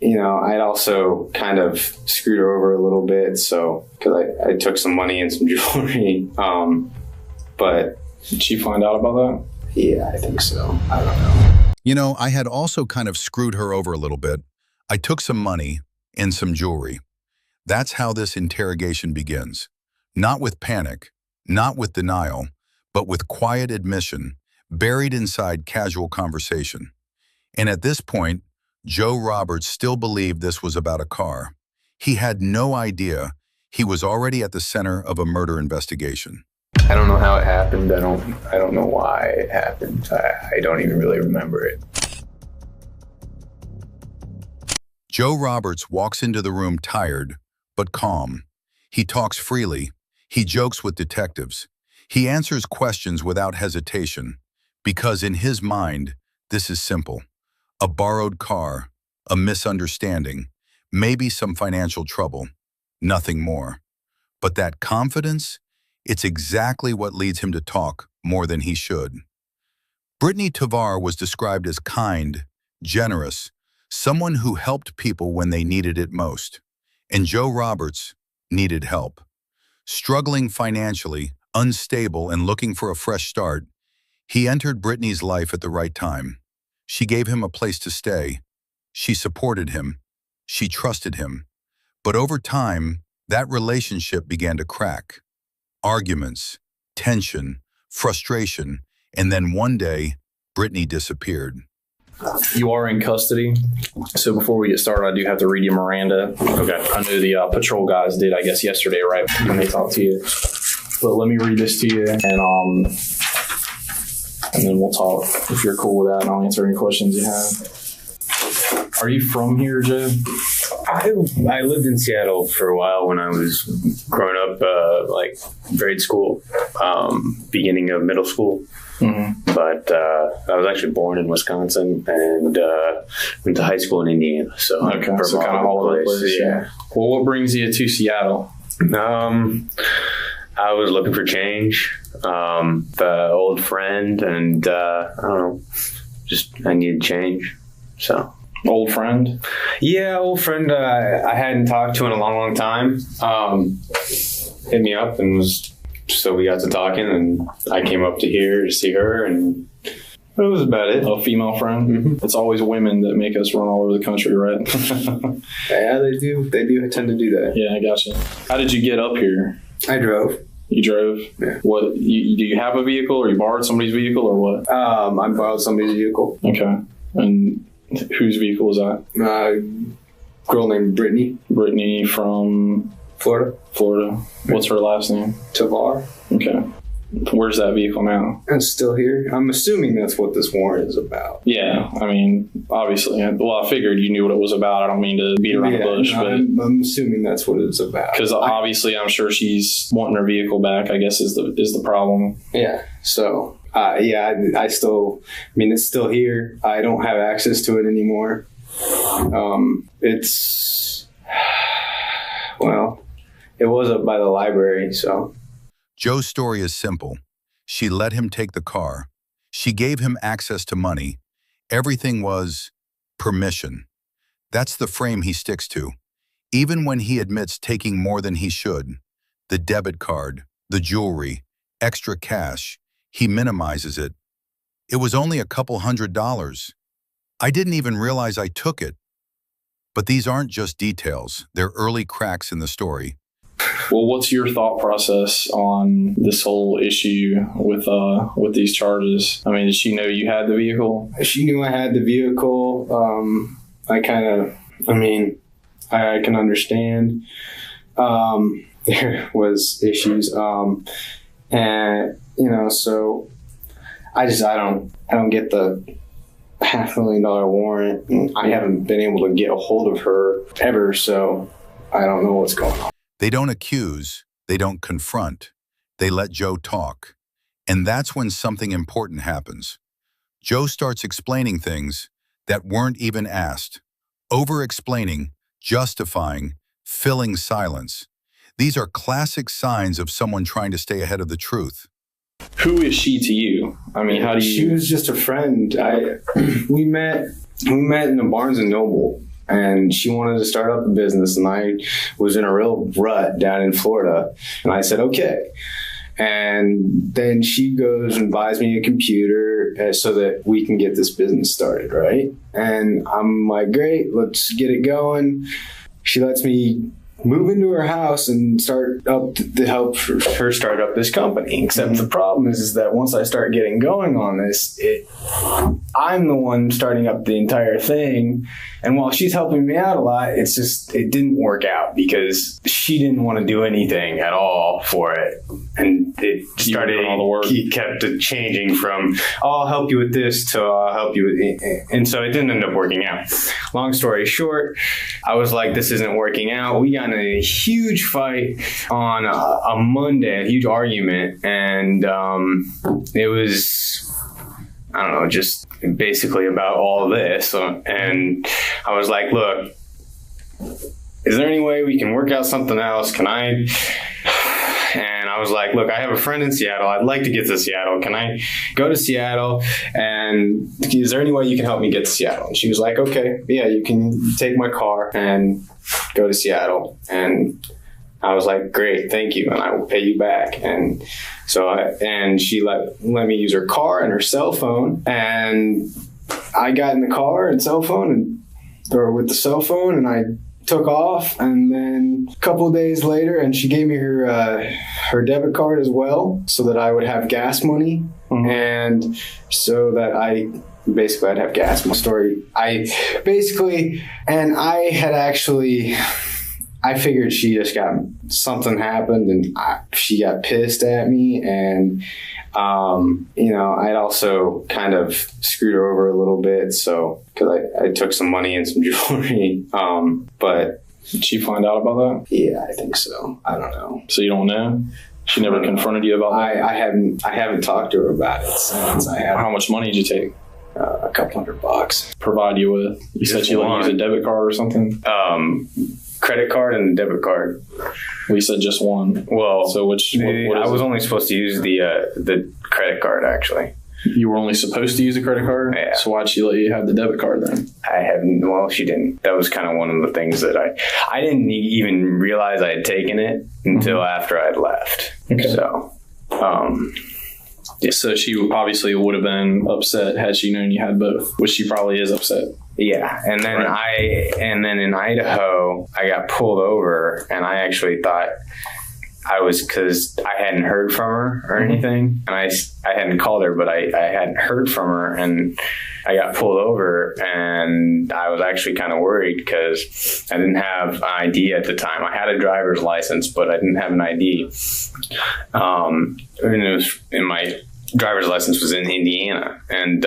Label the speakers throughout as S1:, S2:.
S1: I'd also kind of screwed her over a little bit. So, because I took some money and some jewelry. But
S2: did she find out about that?
S1: Yeah, I think so. I don't know.
S3: I had also kind of screwed her over a little bit. I took some money and some jewelry. That's how this interrogation begins. Not with panic, not with denial, but with quiet admission, buried inside casual conversation. And at this point, Joe Roberts still believed this was about a car. He had no idea he was already at the center of a murder investigation.
S1: I don't know how it happened. I don't know why it happened. I don't even really remember it.
S3: Joe Roberts walks into the room tired, but calm. He talks freely. He jokes with detectives. He answers questions without hesitation, because in his mind, this is simple. A borrowed car, a misunderstanding, maybe some financial trouble, nothing more. But that confidence, it's exactly what leads him to talk more than he should. Britney Tvar was described as kind, generous, someone who helped people when they needed it most. And Joe Roberts needed help. Struggling financially, unstable, and looking for a fresh start, he entered Britney's life at the right time. She gave him a place to stay. She supported him. She trusted him. But over time, that relationship began to crack. Arguments, tension, frustration, and then one day, Britney disappeared.
S2: You are in custody. So before we get started, I do have to read you Miranda. Okay. I know the patrol guys did, I guess, yesterday, right, when they talked to you. But let me read this to you, and then we'll talk if you're cool with that, and I'll answer any questions you have. Are you from here, Joe?
S4: I lived in Seattle for a while when I was growing up, like grade school, beginning of middle school. Mm-hmm. But I was actually born in Wisconsin and went to high school in Indiana. So
S2: okay, so kind of all over the place. Yeah. Well, what brings you to Seattle?
S4: I was looking for change. The old friend, and I don't know, just I needed change. So.
S2: Old friend?
S4: Yeah, old friend I hadn't talked to in a long, long time. Hit me up so we got to talking, and I came up to here to see her, and that was about it.
S2: A female friend? Mm-hmm. It's always women that make us run all over the country, right?
S1: Yeah, they do. They do tend to do that.
S2: Yeah, I gotcha. How did you get up here?
S1: I drove.
S2: You drove?
S1: Yeah.
S2: What? Do you have a vehicle, or you borrowed somebody's vehicle, or what?
S1: I borrowed somebody's vehicle.
S2: Okay. And whose vehicle was that?
S1: Girl named Britney.
S2: Britney from?
S1: Florida.
S2: Florida. What's her last name?
S1: Tvar.
S2: Okay. Where's that vehicle now?
S1: It's still here. I'm assuming that's what this warrant is about.
S2: Yeah, I mean, obviously. Well, I figured you knew what it was about. I don't mean to beat around the bush, but
S1: I'm assuming that's what it's about.
S2: Because obviously, I'm sure she's wanting her vehicle back, I guess, is the problem.
S1: Yeah. So, I still, it's still here. I don't have access to it anymore. It was up by the library, so.
S3: Joe's story is simple. She let him take the car. She gave him access to money. Everything was permission. That's the frame he sticks to. Even when he admits taking more than he should, the debit card, the jewelry, extra cash, he minimizes it. It was only a couple $100. I didn't even realize I took it. But these aren't just details. They're early cracks in the story.
S2: Well, what's your thought process on this whole issue with these charges? I mean, did she know you had the vehicle?
S1: She knew I had the vehicle. I can understand. There was issues. So I don't get the $500,000 warrant. I haven't been able to get a hold of her ever, so I don't know what's going on.
S3: They don't accuse, they don't confront, they let Joe talk. And that's when something important happens. Joe starts explaining things that weren't even asked, over-explaining, justifying, filling silence. These are classic signs of someone trying to stay ahead of the truth.
S2: Who is she to you? I mean, how do you...
S1: She was just a friend. We met in the Barnes & Noble, and she wanted to start up a business, and I was in a real rut down in Florida, and I said, okay. And then she goes and buys me a computer so that we can get this business started, right? And I'm like, great, let's get it going. She lets me move into her house and start up to help her start up this company. Except the problem is that once I start getting going on this, I'm the one starting up the entire thing. And while she's helping me out a lot, it didn't work out because she didn't want to do anything at all for it. And it started,
S2: all the work.
S1: He kept changing from, oh, I'll help you with this to I'll help you with it. And so it didn't end up working out. Long story short, I was like, this isn't working out. We got in a huge fight on a Monday, a huge argument. And it was, I don't know, just basically about all this. And I was like, look, is there any way we can work out something else? And I was like, look, I have a friend in Seattle. I'd like to get to Seattle. Can I go to Seattle? And is there any way you can help me get to Seattle? And she was like, okay, yeah, you can take my car and go to Seattle. And I was like, great, thank you, and I will pay you back. And so she let me use her car and her cell phone, and I got in the car and cell phone with the cell phone, and I took off. And then a couple of days later, and she gave me her debit card as well, so that I would have gas money, and so that I'd have gas money. I figured she just something happened, and she got pissed at me, and I'd also kind of screwed her over a little bit, so because I took some money and some jewelry, but
S2: did she find out about that?
S1: Yeah, I think so. I don't know.
S2: So you don't know? She never confronted you about that?
S1: I haven't talked to her about it since.
S2: How much money did you take?
S1: A couple $100.
S2: Provide you with? You said she let you use a debit card or something?
S1: Credit card and debit card.
S2: We said just one.
S1: Well,
S2: so what
S1: I was only supposed to use the credit card, actually.
S2: You were only supposed to use a credit card?
S1: Yeah.
S2: So why'd she let you have the debit card then?
S1: She didn't. That was kind of one of the things that I didn't even realize I had taken it until after I'd left. Okay. So,
S2: so she obviously would have been upset had she known you had both, which she probably is upset.
S1: Yeah, and then then in Idaho, I got pulled over, and I actually thought because I hadn't heard from her or anything, and I hadn't called her, but I hadn't heard from her, and I got pulled over, and I was actually kind of worried because I didn't have an ID at the time. I had a driver's license, but I didn't have an ID. And it was my driver's license was in Indiana, and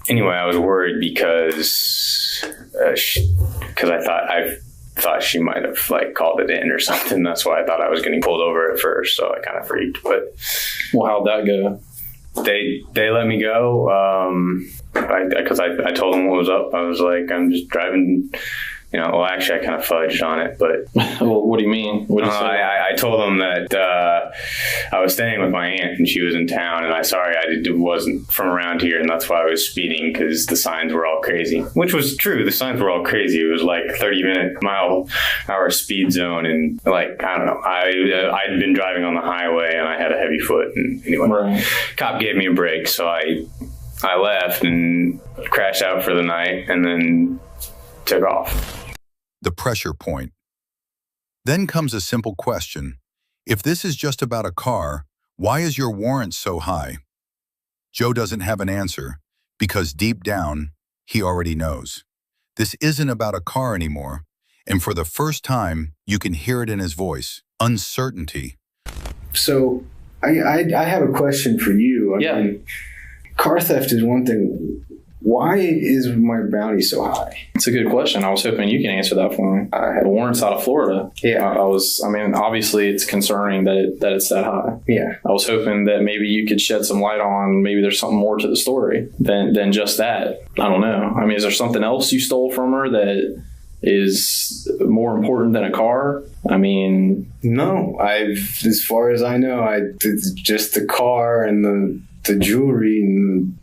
S1: anyway, I was worried because I thought she might have called it in or something. That's why I thought I was getting pulled over at first. So I kind of freaked. But
S2: how'd that go?
S1: They let me go because I told them what was up. I was like, I'm just driving. Actually, I kind of fudged on it, but
S2: well, what do you mean? What did you say?
S1: I told them that I was staying with my aunt and she was in town, and I wasn't from around here, and that's why I was speeding, because the signs were all crazy, which was true. The signs were all crazy. It was like 30-mile-per-hour speed zone, and I don't know. I'd been driving on the highway and I had a heavy foot, and anyway, right. Cop gave me a break, so I left and crashed out for the night, and then took off.
S3: The pressure point. Then comes a simple question. If this is just about a car, why is your warrant so high? Joe doesn't have an answer because deep down, he already knows. This isn't about a car anymore, and for the first time, you can hear it in his voice. Uncertainty.
S1: So, I have a question for you.
S2: I mean,
S1: car theft is one thing. Why is my bounty so high?
S2: It's a good question. I was hoping you can answer that for me. The warrant's out of Florida.
S1: Yeah.
S2: Obviously it's concerning that it's that high.
S1: Yeah.
S2: I was hoping that maybe you could shed some light on maybe there's something more to the story than just that. I don't know. I mean, is there something else you stole from her that is more important than a car? I mean,
S1: no. As far as I know, it's just the car and the jewelry and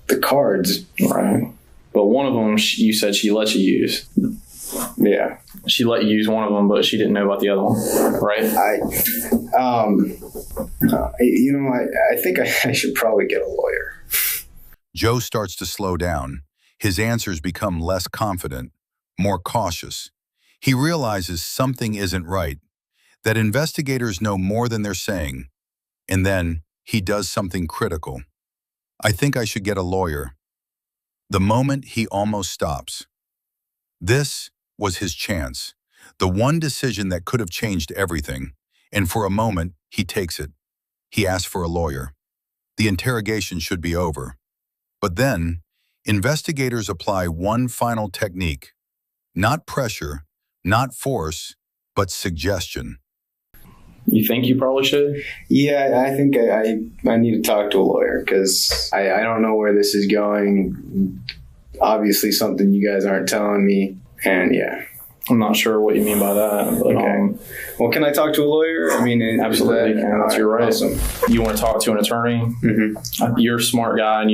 S1: the cards.
S2: Right. but one of them you said she let you use.
S1: Yeah.
S2: She let you use one of them, but she didn't know about the other one, right?
S1: I think I should probably get a lawyer.
S3: Joe starts to slow down. His answers become less confident, more cautious. He realizes something isn't right, that investigators know more than they're saying. And then he does something critical. I think I should get a lawyer. The moment he almost stops. This was his chance, the one decision that could have changed everything. And for a moment, he takes it. He asks for a lawyer. The interrogation should be over. But then, investigators apply one final technique. Not pressure, not force, but suggestion.
S2: You think you probably should?
S1: Yeah, I think I need to talk to a lawyer because I don't know where this is going. Obviously, something you guys aren't telling me. And yeah.
S2: I'm not sure what you mean by that. But,
S1: okay. Well, can I talk to a lawyer? I mean,
S2: absolutely. That's your right. Awesome. You want to talk to an attorney? Mm-hmm. You're a smart guy, and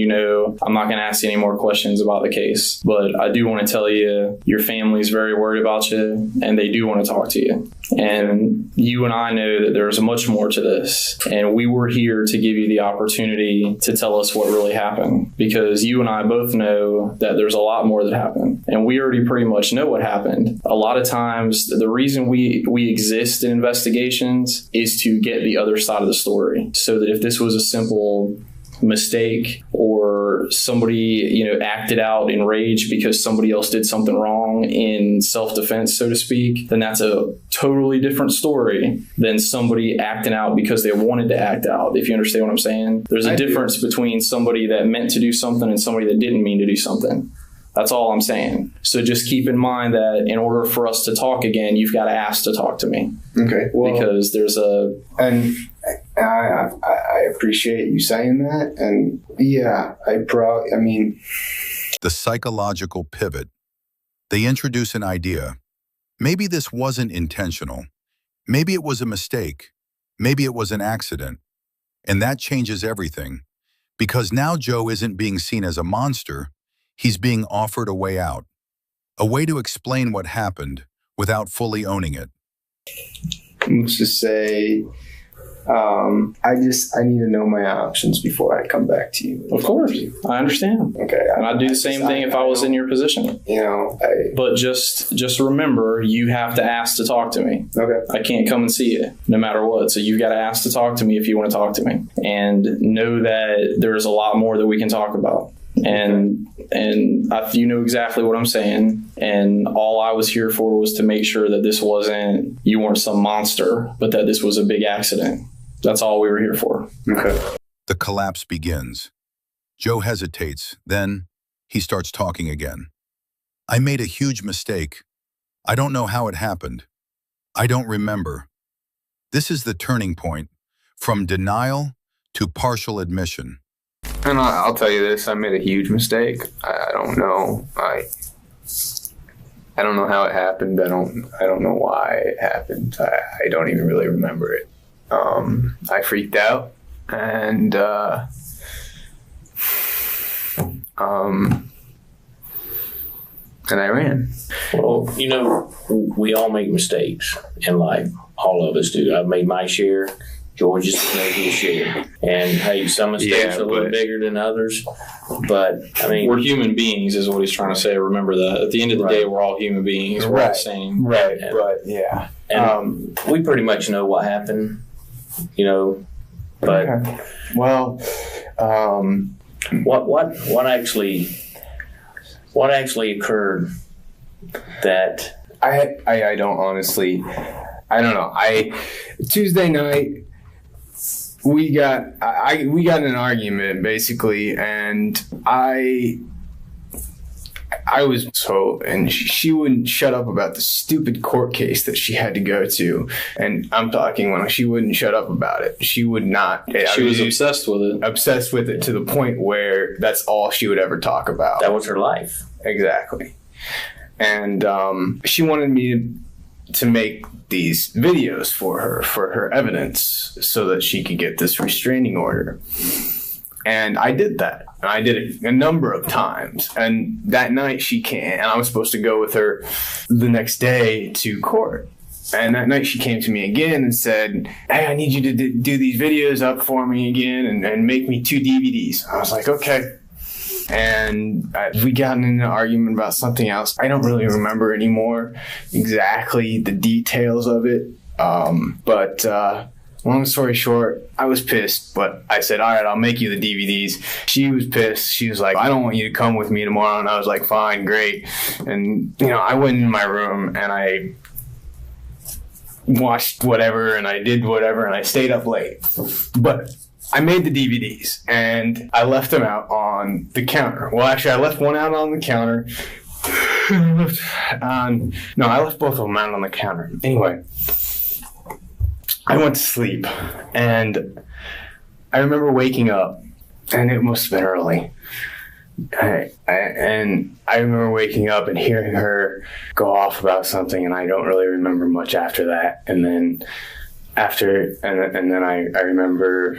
S2: I'm not going to ask you any more questions about the case. But I do want to tell you, your family's very worried about you, and they do want to talk to you. And you and I know that there's much more to this. And we were here to give you the opportunity to tell us what really happened. Because you and I both know that there's a lot more that happened. And we already pretty much know what happened. A lot of times, the reason we exist in investigations is to get the other side of the story. So that if this was a simple mistake or somebody acted out in rage because somebody else did something wrong in self-defense, so to speak, then that's a totally different story than somebody acting out because they wanted to act out, if you understand what I'm saying. There's a difference between somebody that meant to do something and somebody that didn't mean to do something. That's all I'm saying. So just keep in mind that in order for us to talk again, you've got to ask to talk to me.
S1: Okay. Well,
S2: because there's
S1: and I appreciate you saying that. And yeah,
S3: the psychological pivot. They introduce an idea. Maybe this wasn't intentional. Maybe it was a mistake. Maybe it was an accident. And that changes everything. Because now Joe isn't being seen as a monster. He's being offered a way out. A way to explain what happened without fully owning it.
S1: Let's just say, I need to know my options before I come back to you.
S2: Of course. I understand.
S1: Okay.
S2: And I'd do the same thing if I was in your position. But just remember, you have to ask to talk to me.
S1: Okay.
S2: I can't come and see you no matter what. So you've got to ask to talk to me if you want to talk to me. And know that there's a lot more that we can talk about. And you know exactly what I'm saying. And all I was here for was to make sure that you weren't some monster, but that this was a big accident. That's all we were here for.
S1: Okay.
S3: The collapse begins. Joe hesitates. Then he starts talking again. I made a huge mistake. I don't know how it happened. I don't remember. This is the turning point, from denial to partial admission.
S1: And I'll tell you this, I made a huge mistake. I don't know. I don't know how it happened. I don't know why it happened. I don't even really remember it. I freaked out and I ran.
S5: Well, we all make mistakes in life. All of us do. I've made my share. George is making his share. And hey, some mistakes are a little bigger than others. But I mean,
S2: we're human beings, is what he's trying to say. Remember that. At the end of the day, we're all human beings. We're all the same.
S1: Right. But yeah.
S5: And we pretty much know what happened. But
S1: okay. Well,
S5: what actually occurred that
S1: I don't honestly. I don't know. Tuesday night we got in an argument basically, and I was and she wouldn't shut up about the stupid court case that she had to go to. And I'm talking when she wouldn't shut up about it. She would not.
S2: She was obsessed with it.
S1: Obsessed with it to the point where that's all she would ever talk about.
S5: That was her life.
S1: Exactly. And she wanted me to make these videos for her evidence so that she could get this restraining order. And I did that. And I did it a number of times. And that night she came, and I was supposed to go with her the next day to court. And that night she came to me again and said, hey, I need you to do these videos up for me again and make me 2 DVDs. I was like, okay. And we got in an argument about something else. I don't really remember anymore exactly the details of it. But long story short, I was pissed, but I said, all right, I'll make you the DVDs. She was pissed. She was like, I don't want you to come with me tomorrow. And I was like, fine, great. And, I went in my room and I watched whatever and I did whatever and I stayed up late. But I made the DVDs and I left them out on the counter. Well, actually, I left one out on the counter. No, I left both of them out on the counter. Anyway, I went to sleep and I remember waking up, and it must have been early. And I remember waking up and hearing her go off about something, and I don't really remember much after that. And then I remember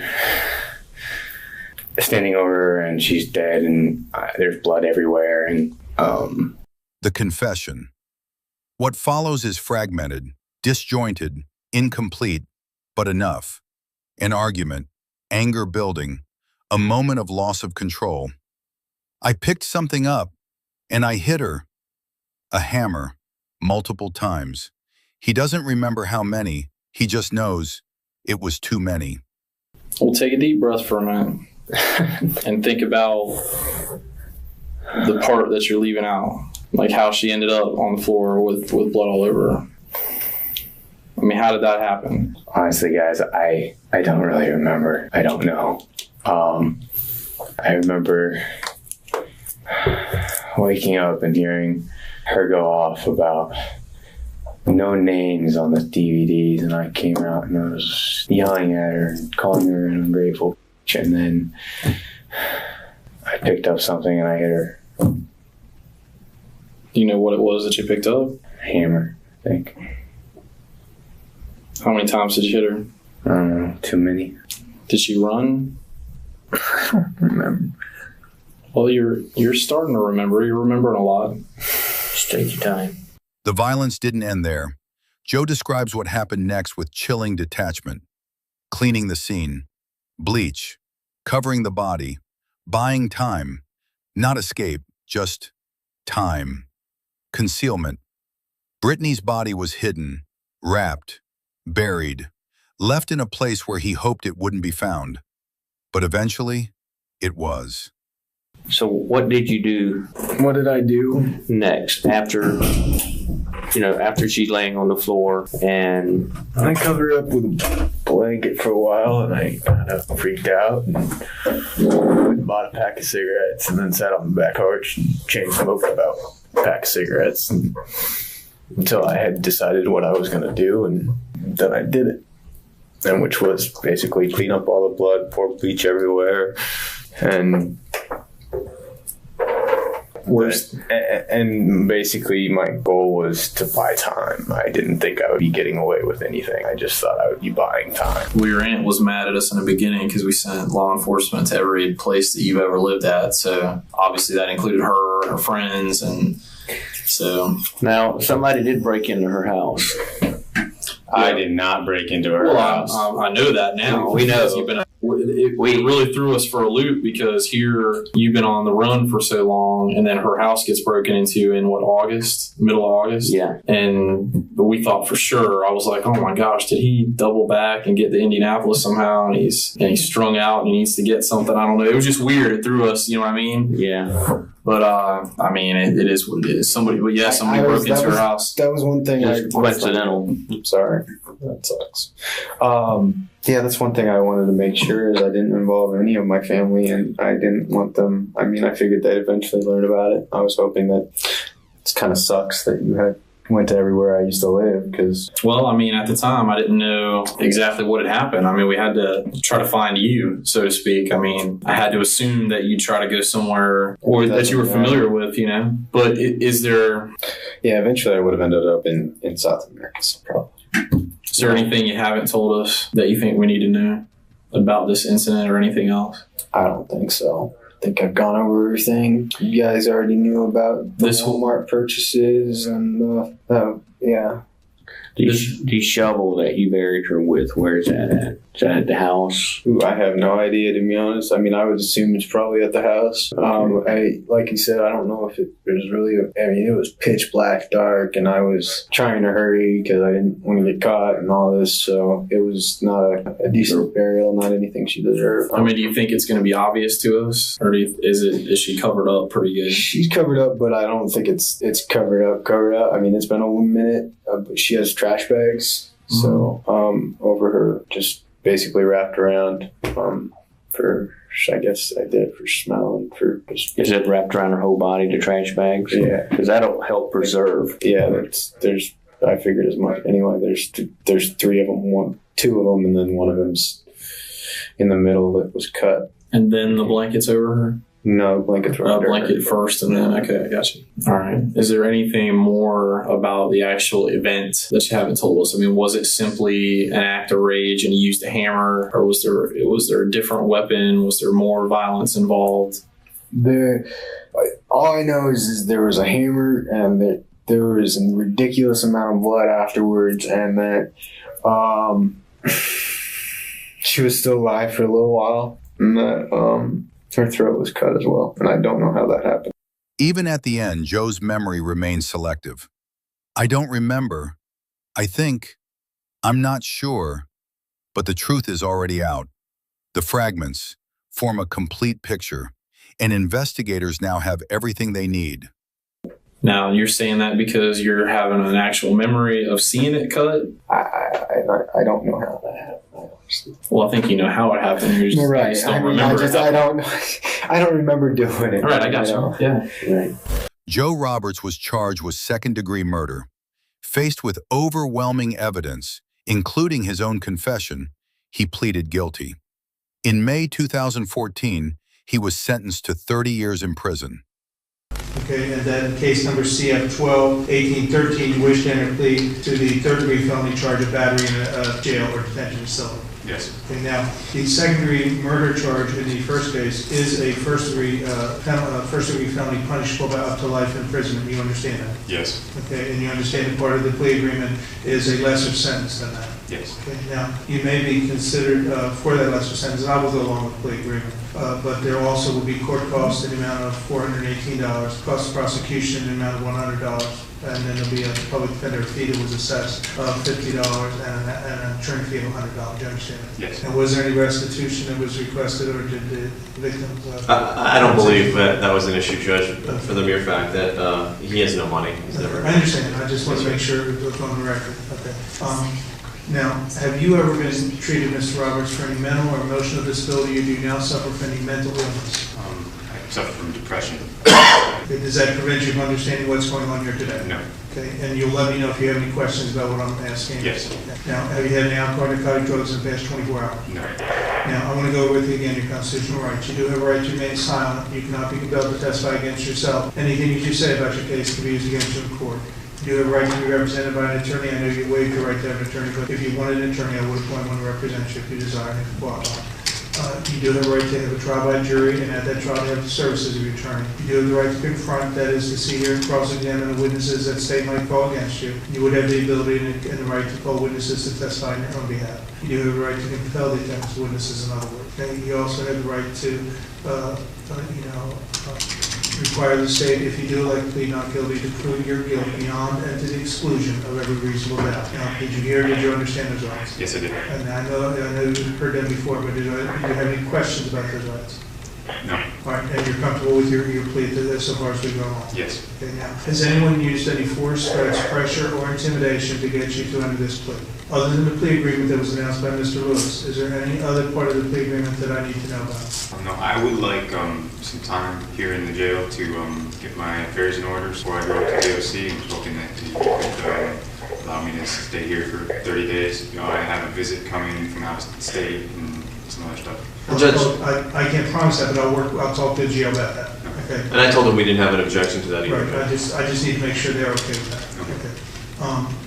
S1: standing over her, and she's dead, and there's blood everywhere. And
S3: The confession. What follows is fragmented, disjointed, incomplete, but enough. An argument, anger building, a moment of loss of control. I picked something up, and I hit her. A hammer, multiple times. He doesn't remember how many, he just knows it was too many.
S2: We'll take a deep breath for a minute and think about the part that you're leaving out, like how she ended up on the floor with blood all over her. I mean, how did that happen?
S1: Honestly, guys, I don't really remember. I don't know. I remember waking up and hearing her go off about no names on the DVDs, and I came out and I was yelling at her and calling her an ungrateful bitch, and then I picked up something and I hit her.
S2: Do you know what it was that you picked up?
S1: Hammer, I think.
S2: How many times did you hit her?
S1: I don't know, too many.
S2: Did she run?
S1: I don't remember.
S2: Well, you're starting to remember. You're remembering a lot.
S5: Just take your time.
S3: The violence didn't end there. Joe describes what happened next with chilling detachment. Cleaning the scene. Bleach. Covering the body. Buying time. Not escape, just time. Concealment. Britney's body was hidden, wrapped, buried, left in a place where he hoped it wouldn't be found. But eventually, it was.
S5: So what did you do?
S1: What did I do?
S5: Next, after she's laying on the floor, and
S1: I covered her up with a blanket for a while, and I kind of freaked out and bought a pack of cigarettes, and then sat on the back porch and chain smoked about a pack of cigarettes until I had decided what I was going to do, and then I did it. And which was basically clean up all the blood, pour bleach everywhere, and basically my goal was to buy time. I didn't think I would be getting away with anything. I just thought I would be buying time.
S2: Well, your aunt was mad at us in the beginning because we sent law enforcement to every place that you've ever lived at. So obviously that included her and her friends. And so
S5: now somebody did break into her house.
S1: I did not break into her house.
S2: I know that now.
S5: We know.
S2: It really threw us for a loop because here you've been on the run for so long, and then her house gets broken into in middle of August?
S5: Yeah.
S2: And we thought for sure, I was like, oh my gosh, did he double back and get to Indianapolis somehow? And he's strung out and he needs to get something. I don't know. It was just weird. It threw us, you know what I mean?
S5: Yeah.
S2: But, I mean, it is what it is. Somebody broke into her house.
S1: That was one thing.
S5: Coincidental.
S1: Sorry. That sucks. Yeah, that's one thing I wanted to make sure is I didn't involve any of my family, and I didn't want them. I mean, I figured they'd eventually learn about it. I was hoping that it kind of sucks that you went to everywhere I used to live because.
S2: Well, I mean, at the time, I didn't know exactly what had happened. I mean, we had to try to find you, so to speak. I mean, I had to assume that you'd try to go somewhere or that you were familiar with, you know. But is there?
S1: Yeah, eventually I would have ended up in South America, so probably.
S2: Is there anything you haven't told us that you think we need to know? about this incident or anything else?
S6: I don't think so. I think I've gone over everything. You guys already knew about this Walmart purchases and yeah.
S5: The shovel that you buried her with, where's that at? Is that at the house?
S6: Ooh, I have no idea, to be honest. I mean, I would assume it's probably at the house. Like you said, I don't know if it was really. It was pitch black, dark, and I was trying to hurry because I didn't want to get caught and all this. So it was not a decent burial, not anything she deserved.
S2: I mean, do you think it's going to be obvious to us, or is she covered up pretty good?
S6: She's covered up, but I don't think it's covered up. I mean, it's been a minute. But she has trash bags, so over her, just basically wrapped around for, I guess I did for smell and for just.
S5: Is it wrapped around her whole body, the trash bags?
S6: Yeah,
S5: because that'll help preserve.
S6: Yeah, there's. I figured as much. Anyway, there's three of them, two of them, and then one of them's in the middle that was cut.
S2: And then the blanket's over her.
S6: No, blanket's right.
S2: Blanket first, and then okay, I got you. All right. Is there anything more about the actual event that you haven't told us? I mean, was it simply an act of rage and he used a hammer, or was there a different weapon? Was there more violence involved?
S6: All I know is there was a hammer, and that there was a ridiculous amount of blood afterwards, and that she was still alive for a little while, and that her throat was cut as well, and I don't know how that happened.
S3: Even at the end, Joe's memory remains selective. I don't remember. I think. I'm not sure. But the truth is already out. The fragments form a complete picture, and investigators now have everything they need.
S2: Now, you're saying that because you're having an actual memory of seeing it cut?
S6: I don't know how that happened.
S2: Well, I think you know how it happened. You just,
S6: right.
S2: You just don't remember.
S6: I don't remember doing it.
S2: All right, I got you. Yeah.
S6: Right.
S3: Joe Roberts was charged with second-degree murder. Faced with overwhelming evidence, including his own confession, he pleaded guilty. In May 2014, he was sentenced to 30 years in prison.
S7: Okay, and then case number CF-12-1813, you wish to enter plea to the third-degree felony charge of battery in a jail or detention facility.
S8: Yes.
S7: Okay, now, the second-degree murder charge in the first case is a first-degree felony punishable by up to life imprisonment. You understand that?
S8: Yes.
S7: Okay, and you understand that part of the plea agreement is a lesser sentence than that?
S8: Yes.
S7: Okay, now, you may be considered for that lesser sentence, and I will go along with the plea agreement, but there also will be court costs in the amount of $418, cost of prosecution in the amount of $100, and then there'll be a public defender fee that was assessed of $50 and an attorney fee of $100. Do you understand that?
S8: Yes.
S7: And was there any restitution that was requested, or did the victims?
S9: I don't believe that was an issue, Judge, for the mere fact that he has no money. He's never.
S7: I understand. I just want to make sure it was on the record. Okay. Now, have you ever been treated, Mr. Roberts, for any mental or emotional disability, or do you now suffer from any mental illness?
S8: I suffer from depression.
S7: Okay, does that prevent you from understanding what's going on here today?
S8: No.
S7: Okay, and you'll let me know if you have any questions about what I'm asking.
S8: Yes.
S7: Okay. Now, have you had any alcohol or narcotic drugs in the past 24 hours?
S8: No.
S7: Now, I want to go over with you again your constitutional rights. You do have a right to remain silent. You cannot be compelled to testify against yourself. Anything that you say about your case can be used against you in court. You do have a right to be represented by an attorney. I know you waived your right to have an attorney, but if you wanted an attorney, I would appoint one to represent you if you desire and if you qualify. You do have a right to have a trial by jury, and at that trial, you have the services of your attorney. You do have the right to confront, that is to see, hear, and cross-examine the witnesses that state might call against you. You would have the ability and the right to call witnesses to testify on your own behalf. You do have the right to compel the attendance of witnesses, in other words. Okay? You also have the right to, require the state, if you do like to plead not guilty, to prove your guilt beyond and to the exclusion of every reasonable doubt. Now, did you understand those rights?
S8: Yes, I did.
S7: And I know you've heard them before, but do you have any questions about those rights?
S8: No.
S7: All right, and you're comfortable with your plea to this so far as we go on?
S8: Yes.
S7: Okay, now, has anyone used any force, threats, pressure, or intimidation to get you to enter this plea? Other than the plea agreement that was announced by Mr. Lewis, is there any other part of the plea agreement that I need to know about?
S8: No, I would like some time here in the jail to get my affairs in order before I go to DOC. I'm hoping that you could allow me to stay here for 30 days. I have a visit coming from out of state and some other stuff.
S9: Judge,
S7: I can't promise that, but I'll talk to the jail about that. Okay.
S9: And I told them we didn't have an objection to that either.
S7: Right. I just need to make sure they're okay with that. Okay.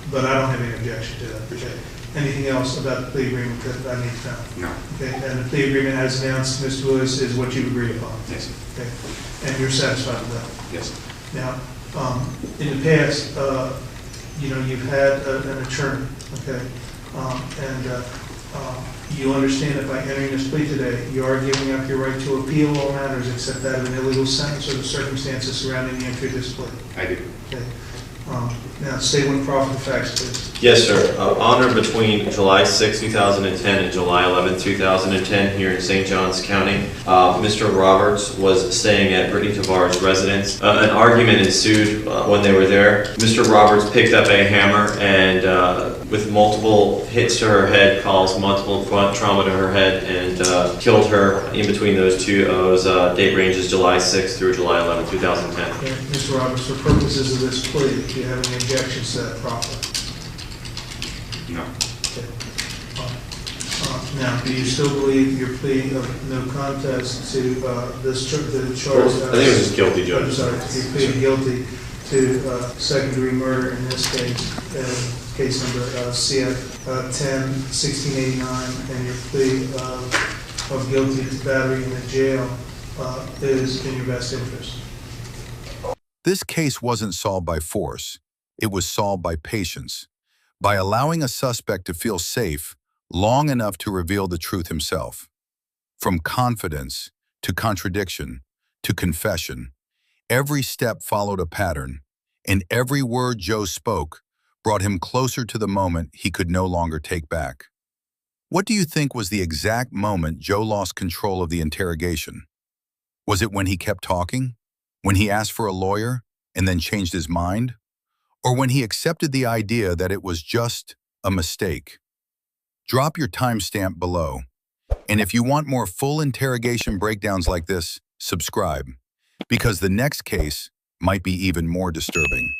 S7: But I don't have any objection to that. Okay. Anything else about the plea agreement that I need to know?
S8: No.
S7: Okay, and the plea agreement as announced, Mr. Lewis, is what you agreed upon?
S8: Yes, sir.
S7: Okay, and you're satisfied with that?
S8: Yes, sir.
S7: Now, in the past, you've had an attorney, okay? And you understand that by entering this plea today, you are giving up your right to appeal all matters except that of an illegal sentence or the circumstances surrounding the entry of this plea.
S8: I do.
S7: Okay. Now, state one profit facts, please.
S9: Yes, sir. On or between July 6, 2010 and July 11, 2010 here in St. Johns County, Mr. Roberts was staying at Britney Tvar's residence. An argument ensued when they were there. Mr. Roberts picked up a hammer and with multiple hits to her head, caused multiple trauma to her head and killed her in between those two. Those date ranges July 6 through July 11, 2010.
S7: Okay. Mr. Roberts, for purposes of this plea, do you have any objections to that proffer?
S8: No.
S7: Okay. Now, do you still believe your plea of no contest to the charge?
S9: I think it was just guilty, Judge.
S7: I'm sorry, you pleaded guilty to second-degree murder in this case, case number CF 10-1689, and your plea of guilty to battery in the jail is in your best interest.
S3: This case wasn't solved by force. It was solved by patience, by allowing a suspect to feel safe long enough to reveal the truth himself. From confidence to contradiction to confession, every step followed a pattern, and every word Joe spoke brought him closer to the moment he could no longer take back. What do you think was the exact moment Joe lost control of the interrogation? Was it when he kept talking? When he asked for a lawyer and then changed his mind? Or when he accepted the idea that it was just a mistake? Drop your timestamp below. And if you want more full interrogation breakdowns like this, subscribe, because the next case might be even more disturbing.